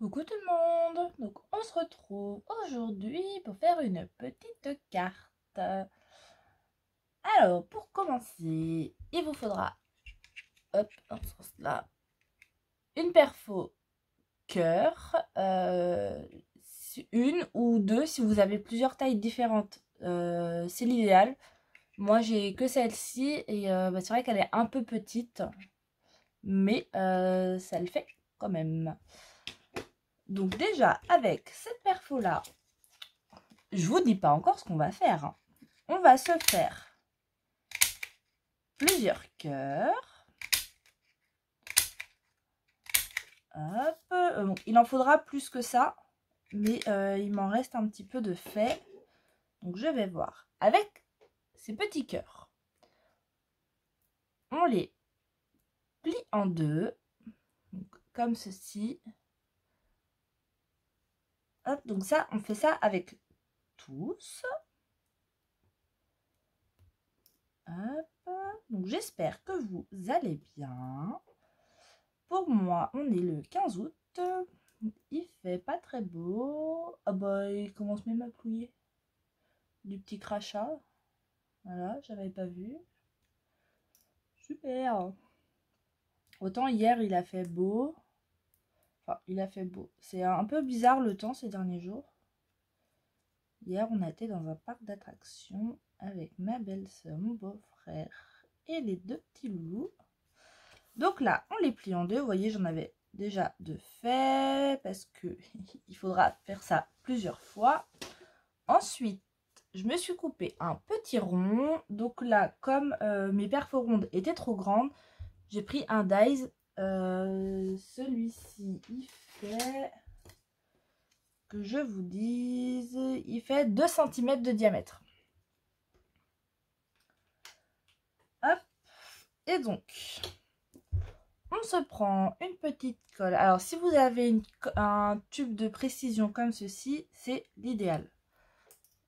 Coucou tout le monde! Donc on se retrouve aujourd'hui pour faire une petite carte. Alors pour commencer, il vous faudra, hop, dans ce sens-là, une perfo cœur, une ou deux si vous avez plusieurs tailles différentes, c'est l'idéal. Moi j'ai que celle-ci et c'est vrai qu'elle est un peu petite, mais ça le fait quand même. Donc déjà avec cette perfo là, je vous dis pas encore ce qu'on va faire, hein. On va se faire plusieurs cœurs. Hop. Bon, il en faudra plus que ça, mais il m'en reste un petit peu de fait. Donc je vais voir. Avec ces petits cœurs, on les plie en deux, donc, comme ceci. Hop, donc ça, on fait ça avec tous. Hop. Donc j'espère que vous allez bien. Pour moi, on est le 15 août. Il fait pas très beau. Ah bah, il commence même à plouiller. Du petit crachat. Voilà, j'avais pas vu. Super. Autant hier, il a fait beau. Enfin, il a fait beau. C'est un peu bizarre le temps ces derniers jours. Hier, on a été dans un parc d'attractions avec ma belle-sœur, mon beau-frère et les deux petits loulous. Donc là, on les plie en deux. Vous voyez, j'en avais déjà deux faits parce que il faudra faire ça plusieurs fois. Ensuite, je me suis coupé un petit rond. Donc là, comme mes perfos rondes étaient trop grandes, j'ai pris un dies. Celui-ci, il fait, que je vous dise, il fait 2 cm de diamètre. Hop. Et donc, on se prend une petite colle. Alors, si vous avez un tube de précision comme ceci, c'est l'idéal.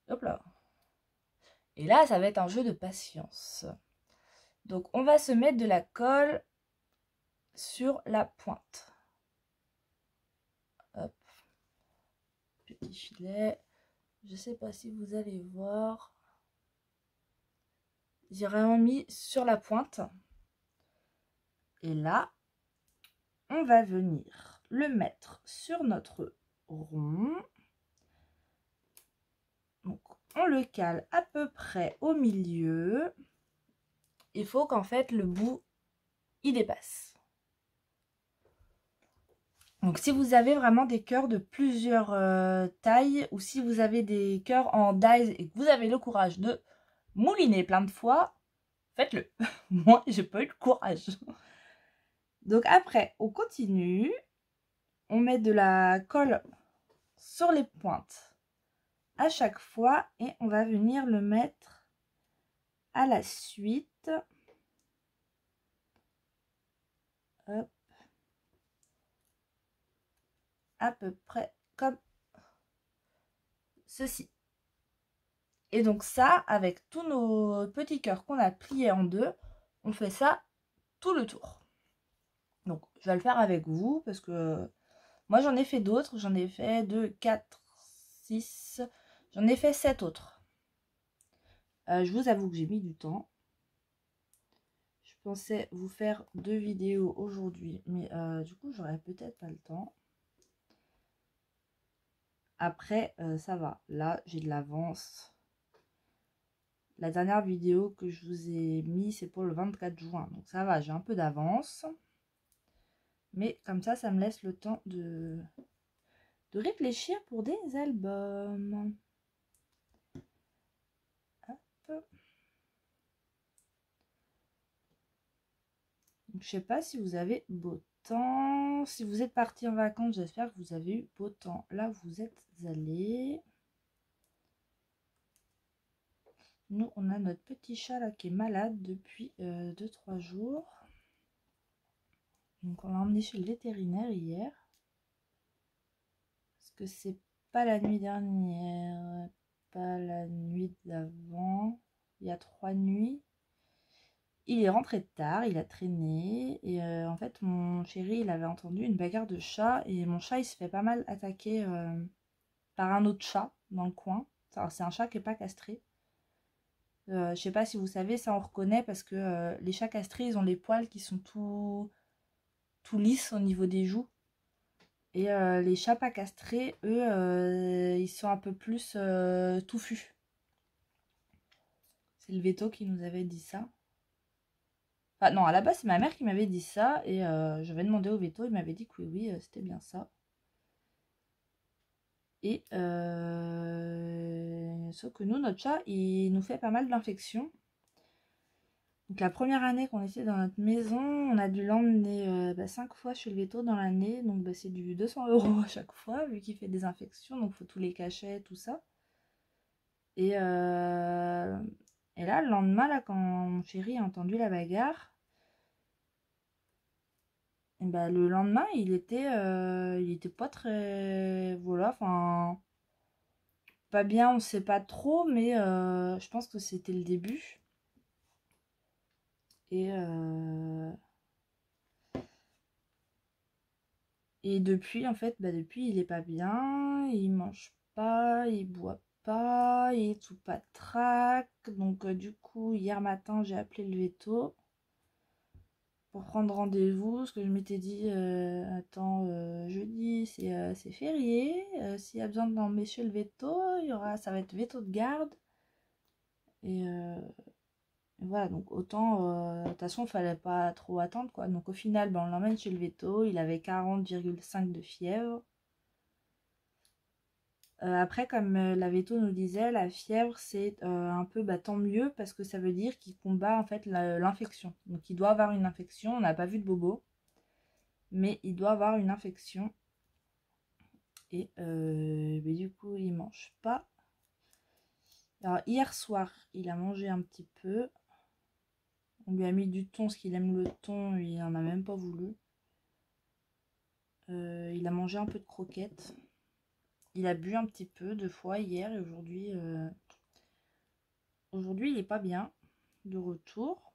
Hop là. Et là, ça va être un jeu de patience. Donc, on va se mettre de la colle sur la pointe. Hop. Petit filet. Je ne sais pas si vous allez voir. J'ai vraiment mis sur la pointe. Et là, on va venir le mettre sur notre rond. Donc, on le cale à peu près au milieu. Il faut qu'en fait, le bout, il dépasse. Donc, si vous avez vraiment des cœurs de plusieurs tailles, ou si vous avez des cœurs en dies et que vous avez le courage de mouliner plein de fois, faites-le. Moi, j'ai pas eu le courage. Donc après, on continue. On met de la colle sur les pointes à chaque fois et on va venir le mettre à la suite. Hop. À peu près comme ceci. Et donc ça, avec tous nos petits cœurs qu'on a pliés en deux, on fait ça tout le tour. Donc je vais le faire avec vous parce que moi j'en ai fait d'autres. J'en ai fait 2, 4, 6. J'en ai fait 7 autres. Je vous avoue que j'ai mis du temps. Je pensais vous faire 2 vidéos aujourd'hui, mais du coup j'aurais peut-être pas le temps. Après ça va, là j'ai de l'avance. La dernière vidéo que je vous ai mis, c'est pour le 24 juin. Donc ça va, j'ai un peu d'avance. Mais comme ça me laisse le temps de réfléchir pour des albums. Hop. Donc, je sais pas si vous avez beau temps. Si vous êtes parti en vacances, j'espère que vous avez eu beau temps. Là, vous êtes allés. Nous, on a notre petit chat là qui est malade depuis 2-3 jours. Donc, on l'a emmené chez le vétérinaire hier. Parce que c'est pas la nuit dernière, pas la nuit d'avant. Il y a 3 nuits. il est rentré tard, il a traîné. Et en fait, mon chéri, il avait entendu une bagarre de chat. Et mon chat, il se fait pas mal attaquer par un autre chat dans le coin. C'est un chat qui n'est pas castré. Je sais pas si vous savez, ça on reconnaît parce que les chats castrés, ils ont les poils qui sont tout lisses au niveau des joues. Et les chats pas castrés, eux, ils sont un peu plus touffus. C'est le veto qui nous avait dit ça. Enfin non, à la base, c'est ma mère qui m'avait dit ça. Et j'avais demandé au veto, il m'avait dit que oui, c'était bien ça. Et sauf que nous, notre chat, il nous fait pas mal d'infections. Donc la première année qu'on était dans notre maison, on a dû l'emmener 5 fois chez le veto dans l'année. Donc c'est du 200 € à chaque fois, vu qu'il fait des infections. Donc il faut tous les cachets, tout ça. Et là, le lendemain, là, quand mon chéri a entendu la bagarre, et le lendemain, il était pas très... Voilà, enfin... Pas bien, on sait pas trop, mais je pense que c'était le début. Et depuis, en fait, depuis, il est pas bien, il mange pas, il boit pas, il est tout patraque. Donc, du coup, hier matin, j'ai appelé le veto pour prendre rendez-vous, parce que je m'étais dit, attends, jeudi, c'est férié, s'il y a besoin d'emmener chez le veto, ça va être veto de garde. Et voilà, donc autant, de toute façon, il fallait pas trop attendre, quoi. Donc au final, on l'emmène chez le veto, il avait 40,5 de fièvre. Après, comme la veto nous disait, la fièvre, c'est un peu tant mieux, parce que ça veut dire qu'il combat en fait l'infection. Donc il doit avoir une infection, on n'a pas vu de bobo, mais il doit avoir une infection. Et du coup, il mange pas. Alors hier soir, il a mangé un petit peu. On lui a mis du thon, parce qu'il aime le thon, il n'en a même pas voulu. Il a mangé un peu de croquettes. Il a bu un petit peu 2 fois hier et aujourd'hui. Aujourd'hui, il n'est pas bien. De retour.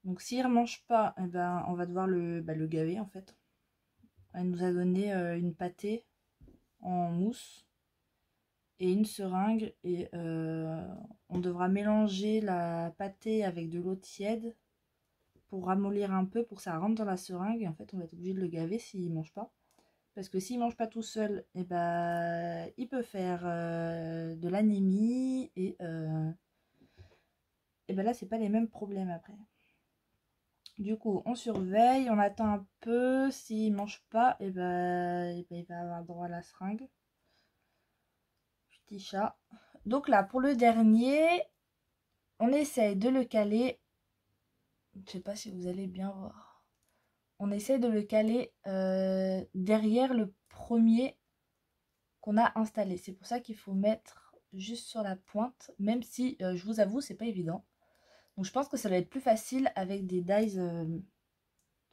Donc s'il ne mange pas, eh ben, on va devoir le gaver en fait. Elle nous a donné une pâtée en mousse et une seringue. Et on devra mélanger la pâtée avec de l'eau tiède pour ramollir un peu, pour que ça rentre dans la seringue. Et en fait, on va être obligé de le gaver s'il ne mange pas. Parce que s'il mange pas tout seul, eh ben, il peut faire de l'anémie. Et ben là, c'est pas les mêmes problèmes après. Du coup, on surveille, on attend un peu. S'il mange pas, et ben, il va avoir droit à la seringue. Petit chat. Donc là, pour le dernier, on essaye de le caler. Je sais pas si vous allez bien voir. On essaye de le caler derrière le premier qu'on a installé. C'est pour ça qu'il faut mettre juste sur la pointe, même si je vous avoue, c'est pas évident. Donc je pense que ça va être plus facile avec des dies,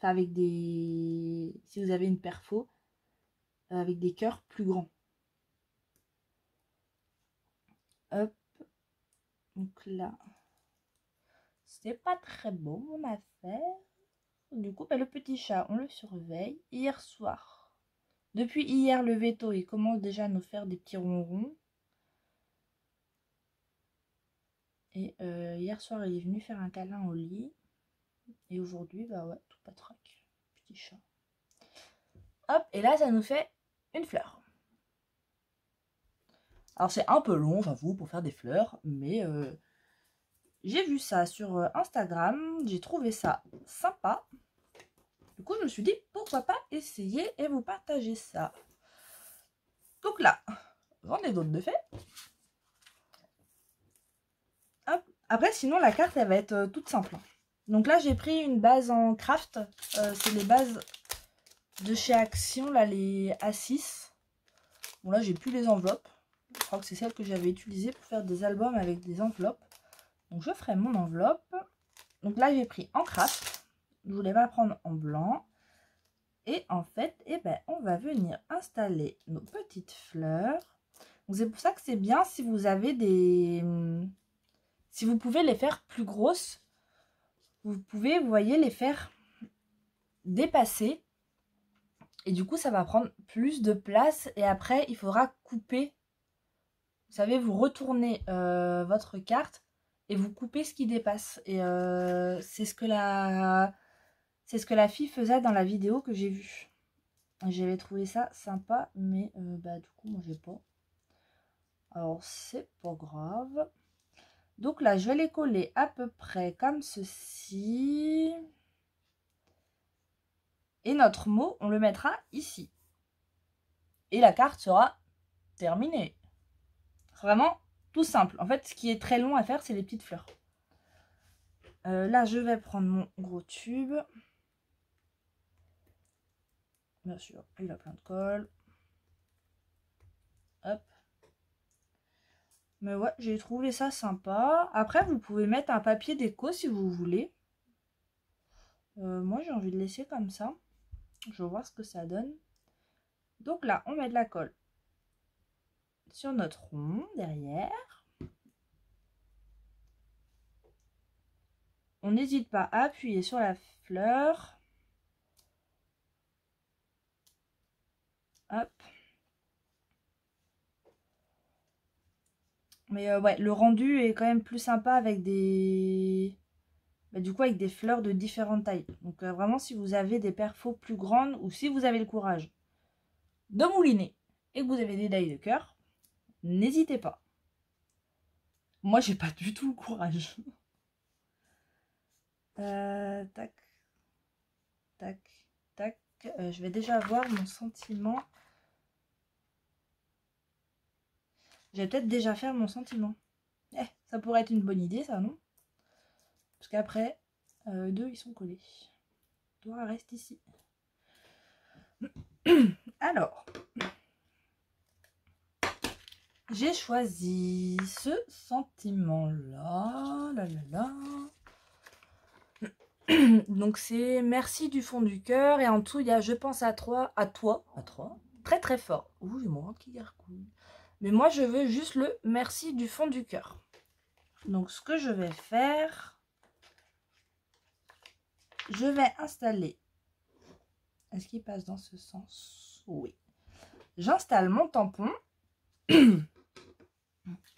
avec des... Si vous avez une perfo, avec des cœurs plus grands. Hop. Donc là, c'est pas très beau mon affaire. Du coup, le petit chat, on le surveille. Hier soir, depuis hier, le veto, il commence déjà à nous faire des petits ronrons. Et hier soir, il est venu faire un câlin au lit. Et aujourd'hui, ouais, tout patraque. Petit chat. Hop, et là, ça nous fait une fleur. Alors, c'est un peu long, j'avoue, pour faire des fleurs. Mais j'ai vu ça sur Instagram. J'ai trouvé ça sympa. Du coup, je me suis dit, pourquoi pas essayer et vous partager ça. Donc là, j'en ai d'autres de fait. Hop. Après, sinon, la carte, elle va être toute simple. Donc là, j'ai pris une base en craft. C'est les bases de chez Action, là, les A6. Bon, là, j'ai plus les enveloppes. Je crois que c'est celle que j'avais utilisée pour faire des albums avec des enveloppes. Donc, je ferai mon enveloppe. Donc là, j'ai pris en craft. Je voulais pas prendre en blanc. Et en fait, on va venir installer nos petites fleurs. Donc, c'est pour ça que c'est bien si vous avez des Si vous pouvez les faire plus grosses, vous pouvez, vous voyez, les faire dépasser. Et du coup, ça va prendre plus de place. Et après, il faudra couper. Vous savez, vous retournez votre carte et vous coupez ce qui dépasse. Et c'est ce que la fille faisait dans la vidéo que j'ai vue. J'avais trouvé ça sympa, mais du coup, moi, j'ai pas. Alors, c'est pas grave. Donc là, je vais les coller à peu près comme ceci. Et notre mot, on le mettra ici. Et la carte sera terminée. Vraiment tout simple. En fait, ce qui est très long à faire, c'est les petites fleurs. Là, je vais prendre mon gros tube. Bien sûr, il a plein de colle. Hop. Mais ouais, j'ai trouvé ça sympa. Après, vous pouvez mettre un papier déco si vous voulez. Moi, j'ai envie de laisser comme ça. Je vais voir ce que ça donne. Donc là, on met de la colle sur notre rond derrière. On n'hésite pas à appuyer sur la fleur. Hop. Mais ouais, le rendu est quand même plus sympa avec des... du coup, avec des fleurs de différentes tailles. Donc vraiment, si vous avez des perfos plus grandes ou si vous avez le courage de mouliner et que vous avez des dailles de cœur, n'hésitez pas. Moi, j'ai pas du tout le courage. Tac. Tac. Tac. Je vais déjà voir mon sentiment. Je vais peut-être déjà faire mon sentiment. Ça pourrait être une bonne idée, ça, non? Parce qu'après, deux, ils sont collés. Toi, reste ici. Alors, j'ai choisi ce sentiment-là. Donc, c'est merci du fond du cœur. Et en dessous, il y a je pense à toi. Très, très fort. Ouh, j'ai mon ventre qui gargouille. Mais moi, je veux juste le merci du fond du cœur. Donc, ce que je vais faire, je vais installer. Est-ce qu'il passe dans ce sens? Oui. J'installe mon tampon.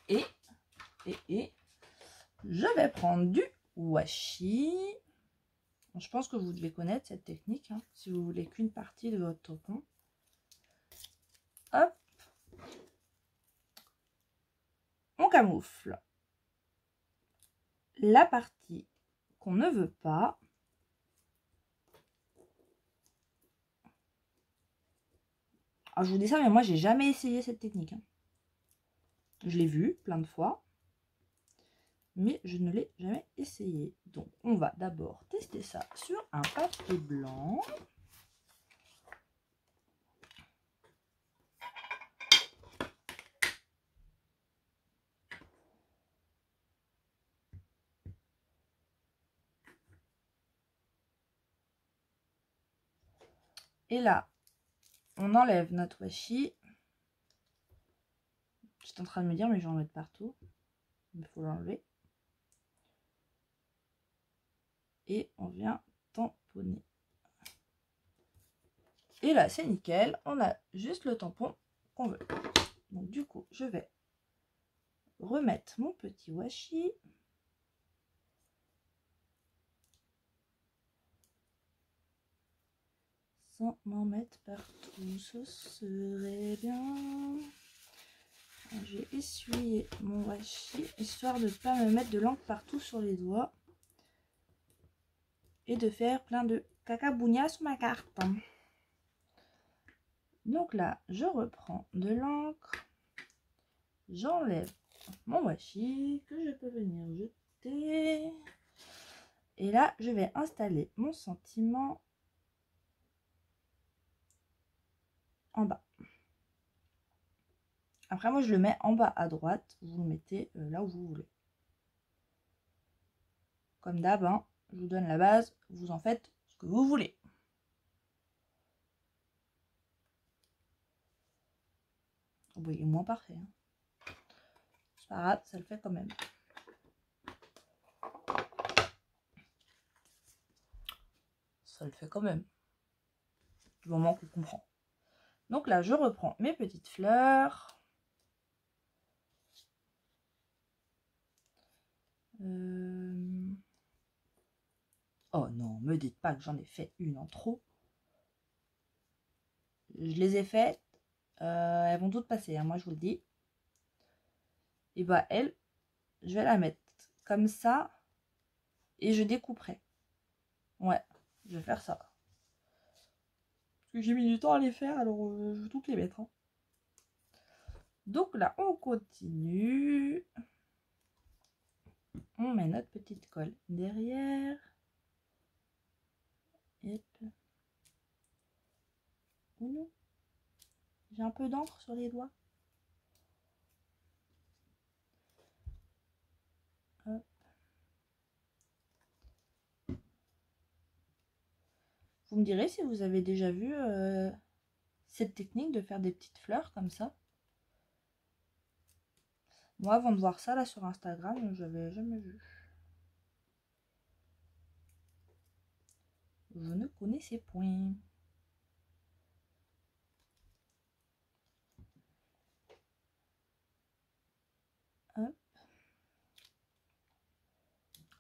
Et je vais prendre du washi. Je pense que vous devez connaître cette technique, hein, si vous voulez qu'une partie de votre tampon. Hop. On camoufle la partie qu'on ne veut pas. Alors, je vous dis ça, mais moi, j'ai jamais essayé cette technique. Hein. Je l'ai vue plein de fois, mais je ne l'ai jamais essayé. Donc, on va d'abord tester ça sur un papier blanc. Et là, on enlève notre washi. J'étais en train de me dire, mais je vais en mettre partout. Il faut l'enlever. Et on vient tamponner. Et là, c'est nickel. On a juste le tampon qu'on veut. Donc, du coup, je vais remettre mon petit washi. Sans m'en mettre partout, ce serait bien. J'ai essuyé mon washi, histoire de ne pas me mettre de l'encre partout sur les doigts. Et de faire plein de cacabougna sur ma carte. Donc là, je reprends de l'encre. J'enlève mon washi que je peux venir jeter. Et là, je vais installer mon sentiment en bas. Après, moi, je le mets en bas à droite. Vous le mettez là où vous voulez. Comme d'hab, hein, je vous donne la base. Vous en faites ce que vous voulez. Oh, il est moins parfait. Hein. C'est pas grave, ça le fait quand même. ça le fait quand même. Du moment qu'on comprend. Donc là, je reprends mes petites fleurs. Oh non, me dites pas que j'en ai fait une en trop. Je les ai faites. Elles vont toutes passer, hein, moi je vous le dis. Et bah elle, je vais la mettre comme ça. Et je découperai. Ouais, je vais faire ça. Parce que j'ai mis du temps à les faire, alors je vais toutes les mettre. Hein. Donc là, on continue. On met notre petite colle derrière. Hop. Oh non. J'ai un peu d'encre sur les doigts. Hop. Vous me direz si vous avez déjà vu cette technique de faire des petites fleurs comme ça. Moi, avant de voir ça là sur Instagram, je n'avais jamais vu. Je ne connaissais point. Hop.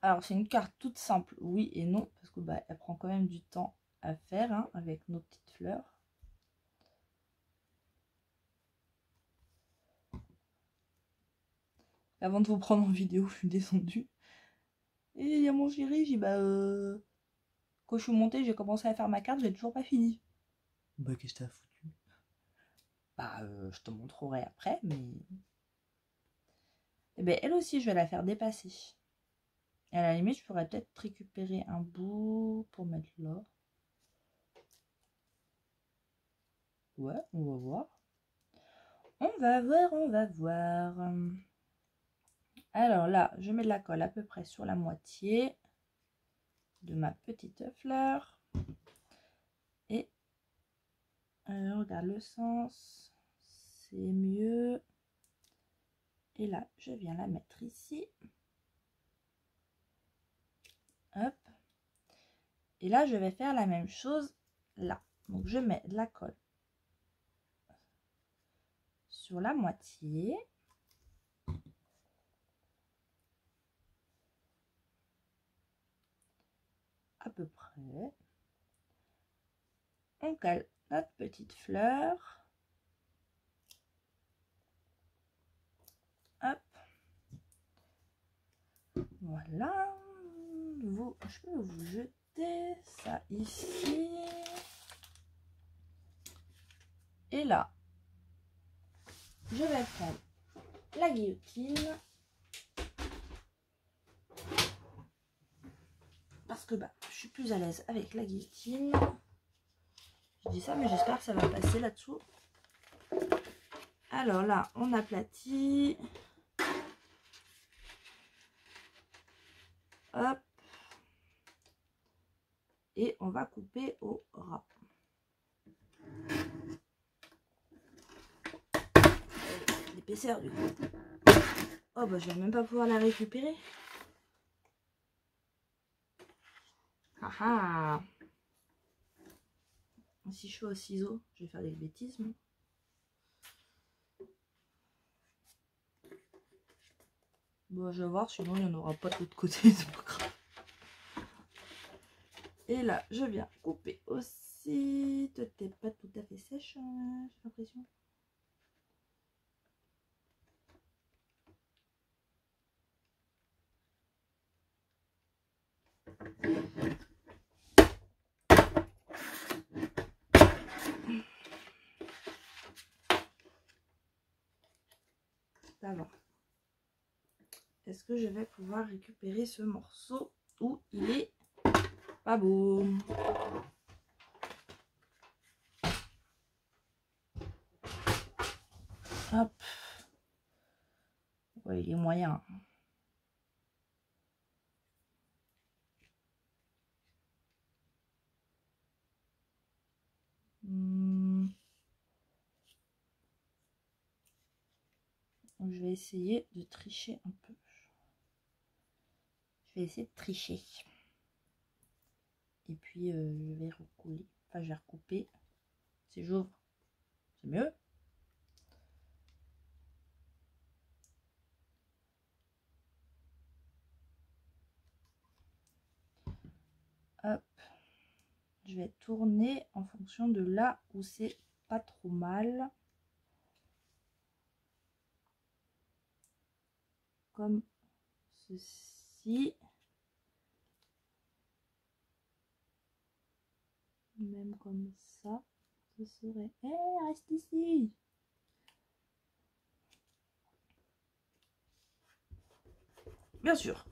Alors, c'est une carte toute simple, oui et non, parce que bah, elle prend quand même du temps à faire hein, avec nos petites fleurs. Avant de vous prendre en vidéo, je suis descendue. Et il y a mon chéri, j'ai dit bah quand je suis montée, j'ai commencé à faire ma carte, j'ai toujours pas fini. Bah qu'est-ce que t'as foutu? Bah je te montrerai après, mais. Et ben elle aussi je vais la faire dépasser. Et à la limite, je pourrais peut-être récupérer un bout pour mettre là. Ouais, on va voir. On va voir, on va voir. Alors là, je mets de la colle à peu près sur la moitié de ma petite fleur. Et regarde le sens. C'est mieux. Et là, je viens la mettre ici. Hop. Et là, je vais faire la même chose là. Donc, je mets de la colle sur la moitié. À peu près. On cale notre petite fleur. Hop. Voilà. Je peux vous jeter ça ici. Et là, je vais prendre la guillotine. Parce que bah, je suis plus à l'aise avec la guillotine. Je dis ça, mais j'espère que ça va passer là-dessous. Alors là, on aplatit. Hop. Et on va couper au ras. L'épaisseur du coup. Oh bah je vais même pas pouvoir la récupérer. Ah ah. Si je suis au ciseau, je vais faire des bêtises. Mais... bon, je vais voir, sinon il n'y en aura pas de l'autre côté, c'est pas grave. Et là, je viens couper aussi. Toi, t'es pas tout à fait sèche, j'ai l'impression. Ça va. Est-ce que je vais pouvoir récupérer ce morceau où il est pas beau? Hop. Ouais, il est moyen. Donc, je vais essayer de tricher un peu. Je vais essayer de tricher. Et puis je vais recouler, enfin je vais recouper. Si j'ouvre, c'est mieux. Hop, je vais tourner en fonction de là où c'est pas trop mal. Comme ceci. Même comme ça, ce serait... Eh, reste ici! Bien sûr,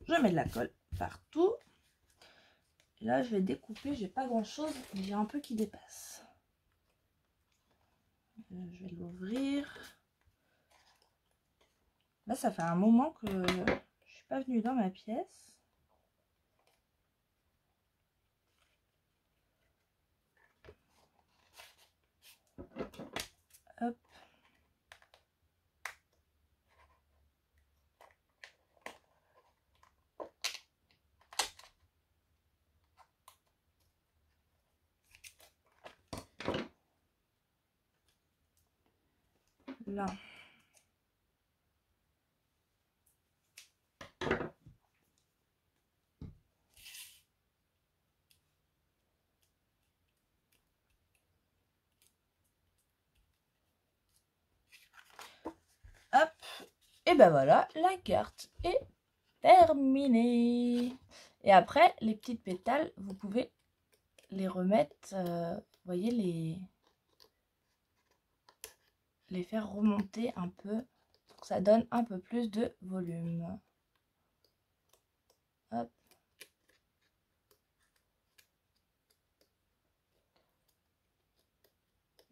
je mets de la colle partout. Et là, je vais découper. J'ai pas grand chose, mais j'ai un peu qui dépasse. Je vais l'ouvrir. Là, ça fait un moment que je suis pas venue dans ma pièce. Hop. Là. Hop. Et ben voilà, la carte est terminée. Et après, les petites pétales, vous pouvez les remettre, vous voyez, les faire remonter un peu pour que ça donne un peu plus de volume. Hop.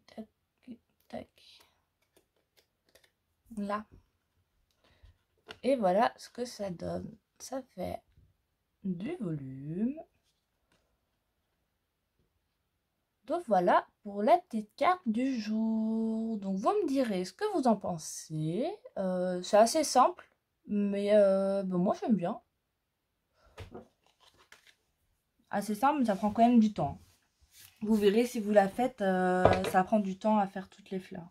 Tac, tac. Là. Et voilà ce que ça donne. Ça fait du volume. Donc voilà pour la petite carte du jour. Donc vous me direz ce que vous en pensez. C'est assez simple, mais bon, moi j'aime bien. Assez simple, mais ça prend quand même du temps. Vous verrez si vous la faites, ça prend du temps à faire toutes les fleurs.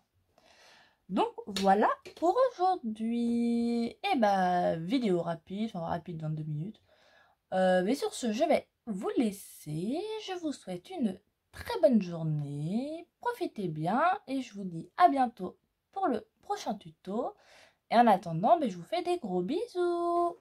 Donc voilà pour aujourd'hui. Et bah vidéo rapide, enfin rapide 22 minutes. Mais sur ce, je vais vous laisser. Je vous souhaite une très bonne journée. Profitez bien et je vous dis à bientôt pour le prochain tuto. Et en attendant, je vous fais des gros bisous.